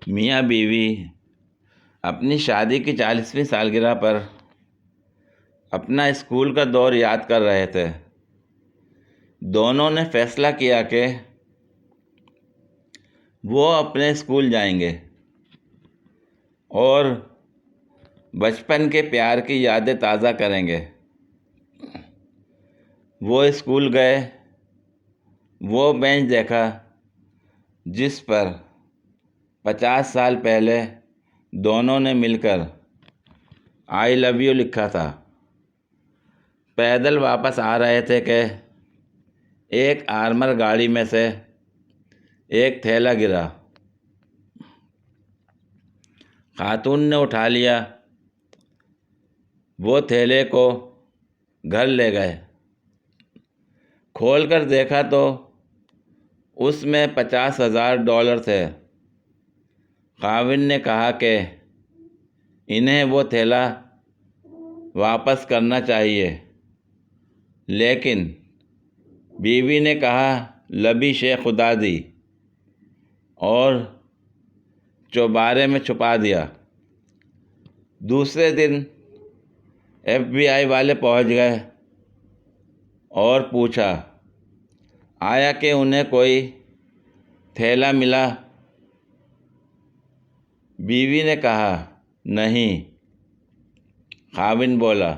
میاں بیوی اپنی شادی کی 40ویں سالگرہ پر اپنا اسکول کا دور یاد کر رہے تھے۔ دونوں نے فیصلہ کیا کہ وہ اپنے اسکول جائیں گے اور بچپن کے پیار کی یادیں تازہ کریں گے۔ وہ اسکول گئے، وہ بینچ دیکھا جس پر 50 سال پہلے دونوں نے مل کر آئی لو یو لکھا تھا۔ پیدل واپس آ رہے تھے کہ ایک آرمر گاڑی میں سے ایک تھیلا گرا۔ خاتون نے اٹھا لیا۔ وہ تھیلے کو گھر لے گئے۔ کھول کر دیکھا تو اس میں $50,000 تھے۔ خاوند نے کہا کہ انہیں وہ تھیلا واپس کرنا چاہیے، لیکن بیوی نے کہا لبی شے خدا دی اور چوبارے میں چھپا دیا۔ دوسرے دن FBI والے پہنچ گئے اور پوچھا آیا کہ انہیں کوئی تھیلا ملا؟ بیوی نے کہا نہیں۔ خاوند بولا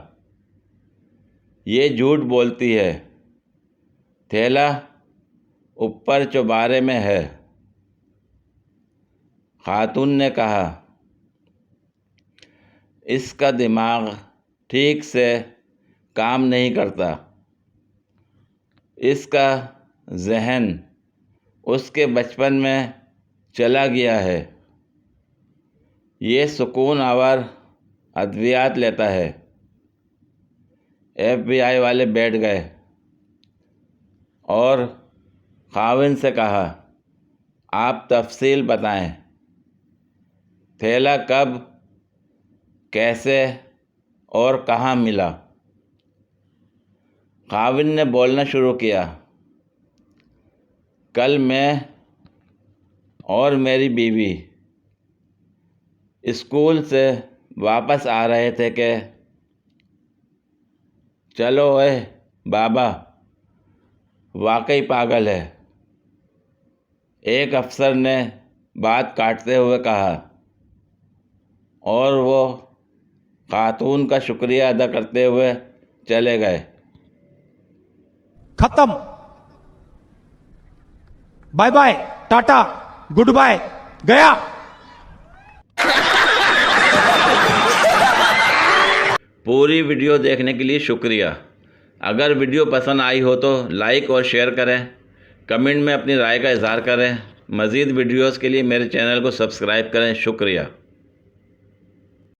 یہ جھوٹ بولتی ہے، تھیلا اوپر چوبارے میں ہے۔ خاتون نے کہا اس کا دماغ ٹھیک سے کام نہیں کرتا، اس کا ذہن اس کے بچپن میں چلا گیا ہے، یہ سکون آور ادویات لیتا ہے۔ FBI والے بیٹھ گئے اور خاوند سے کہا آپ تفصیل بتائیں، تھیلا کب، کیسے اور کہاں ملا؟ خاوند نے بولنا شروع کیا کل میں اور میری بیوی اسکول سے واپس آ رہے تھے کہ چلو اے بابا واقعی پاگل ہے، ایک افسر نے بات کاٹتے ہوئے کہا، اور وہ خاتون کا شکریہ ادا کرتے ہوئے چلے گئے۔ ختم، bye bye, ta-ta, good bye, گیا۔ پوری ویڈیو دیکھنے کے لیے شکریہ۔ اگر ویڈیو پسند آئی ہو تو لائک اور شیئر کریں، کمنٹ میں اپنی رائے کا اظہار کریں۔ مزید ویڈیوز کے لیے میرے چینل کو سبسکرائب کریں۔ شکریہ۔